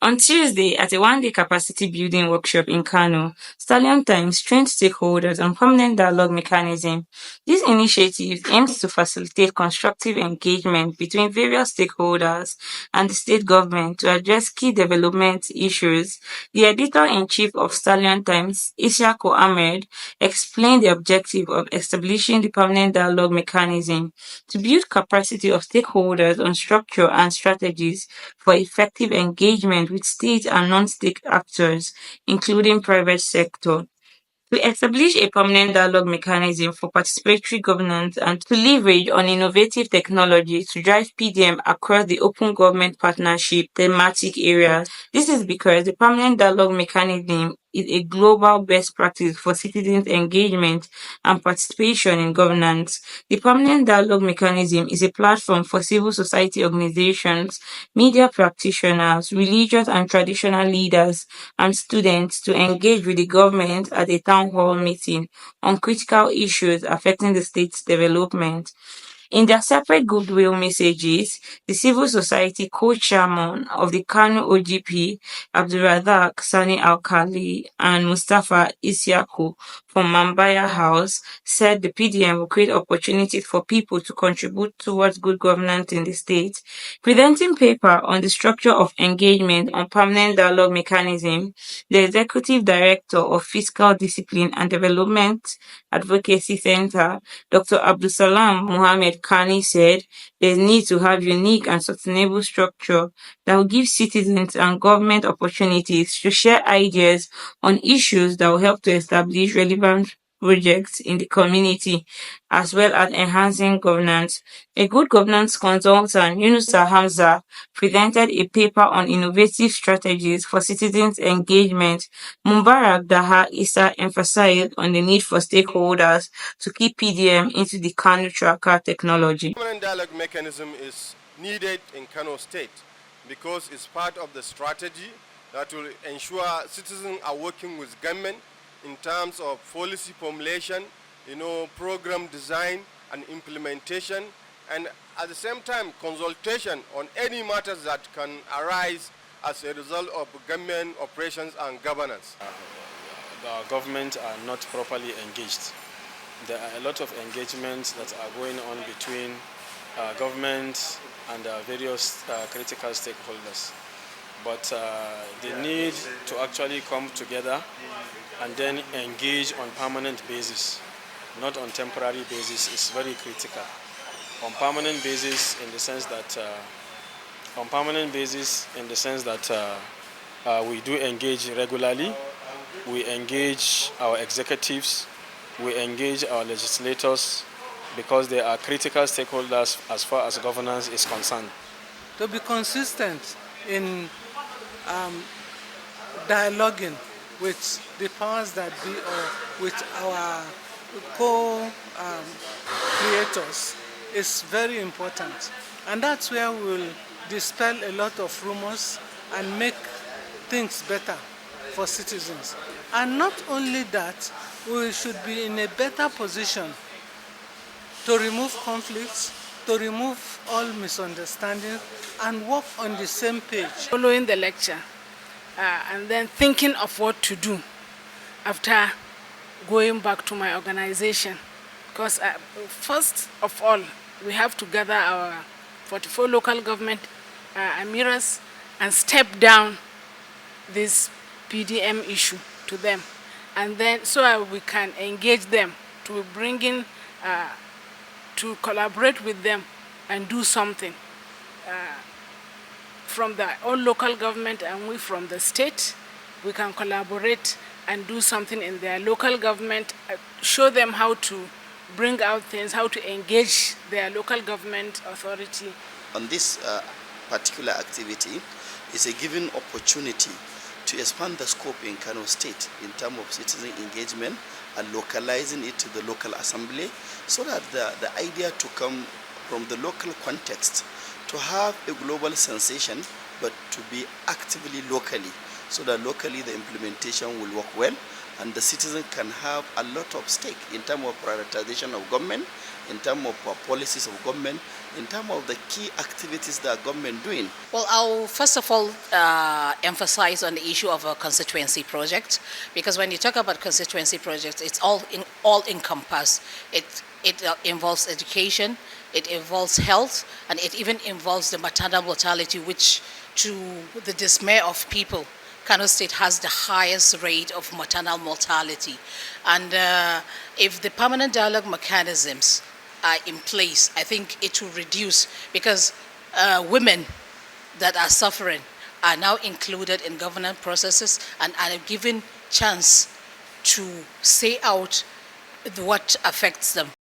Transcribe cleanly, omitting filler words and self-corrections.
On Tuesday, at a one-day capacity building workshop in Kano, Stallion Times trained stakeholders on permanent dialogue mechanism. This initiative aims to facilitate constructive engagement between various stakeholders and the state government to address key development issues. The editor-in-chief of Stallion Times, Isiako Ahmed, explained the objective of establishing the permanent dialogue mechanism to build capacity of stakeholders on structure and strategies for effective engagement with state and non-state actors, including private sector. To establish a permanent dialogue mechanism for participatory governance and to leverage on innovative technology to drive PDM across the open government partnership thematic areas. This is because the permanent dialogue mechanism is a global best practice for citizens' engagement and participation in governance. The permanent dialogue mechanism is a platform for civil society organizations, media practitioners, religious and traditional leaders, and students to engage with the government at a town hall meeting on critical issues affecting the state's development. In their separate goodwill messages, the civil society co-chairman of the Kano OGP, Abdulrazak Sani Alkali, and Mustafa Isiaku from Mambaya House said the PDM will create opportunities for people to contribute towards good governance in the state. Presenting paper on the structure of engagement on permanent dialogue mechanism, the executive director of Fiscal Discipline and Development Advocacy Center, Dr. Abdulsalam Mohammed Kani said there is need to have unique and sustainable structure that will give citizens and government opportunities to share ideas on issues that will help to establish relevant projects in the community, as well as enhancing governance. A good governance consultant, Yunusa Hamza, presented a paper on innovative strategies for citizens' engagement. Mubarak Daha Issa emphasized on the need for stakeholders to keep PDM into the Kano tracker technology. Permanent dialogue mechanism is needed in Kano State because it's part of the strategy that will ensure citizens are working with government in terms of policy formulation, program design and implementation, and at the same time consultation on any matters that can arise as a result of government operations and governance. The government are not properly engaged. There are a lot of engagements that are going on between government and various critical stakeholders. But the need to actually come together and then engage on permanent basis, not on temporary basis, is very critical. On permanent basis, in the sense that we do engage regularly, we engage our executives, we engage our legislators, because they are critical stakeholders as far as governance is concerned. To be consistent in dialoguing with the powers that be or with our co-creators is very important. And that's where we'll dispel a lot of rumors and make things better for citizens. And not only that, we should be in a better position to remove conflicts, to remove all misunderstandings, and work on the same page. Following the lecture, and then thinking of what to do after going back to my organization. Because first of all, we have to gather our 44 local government emirs and step down this PDM issue to them. And then so we can engage them to bring in, to collaborate with them and do something from the own local government, and we from the state, we can collaborate and do something in their local government, show them how to bring out things, how to engage their local government authority. On this particular activity is a given opportunity to expand the scope in Kano State in terms of citizen engagement and localizing it to the local assembly, so that the idea to come from the local context to have a global sensation, but to be actively locally, so that locally the implementation will work well and the citizen can have a lot of stake in terms of prioritization of government, in terms of policies of government, in terms of the key activities that government doing. Well, I'll first of all emphasize on the issue of a constituency project, because when you talk about constituency projects, it's all encompassed. It involves education, it involves health, and it even involves the maternal mortality, which, to the dismay of people, Kano State has the highest rate of maternal mortality. And if the permanent dialogue mechanisms are in place, I think it will reduce, because women that are suffering are now included in governance processes and are given chance to say out what affects them.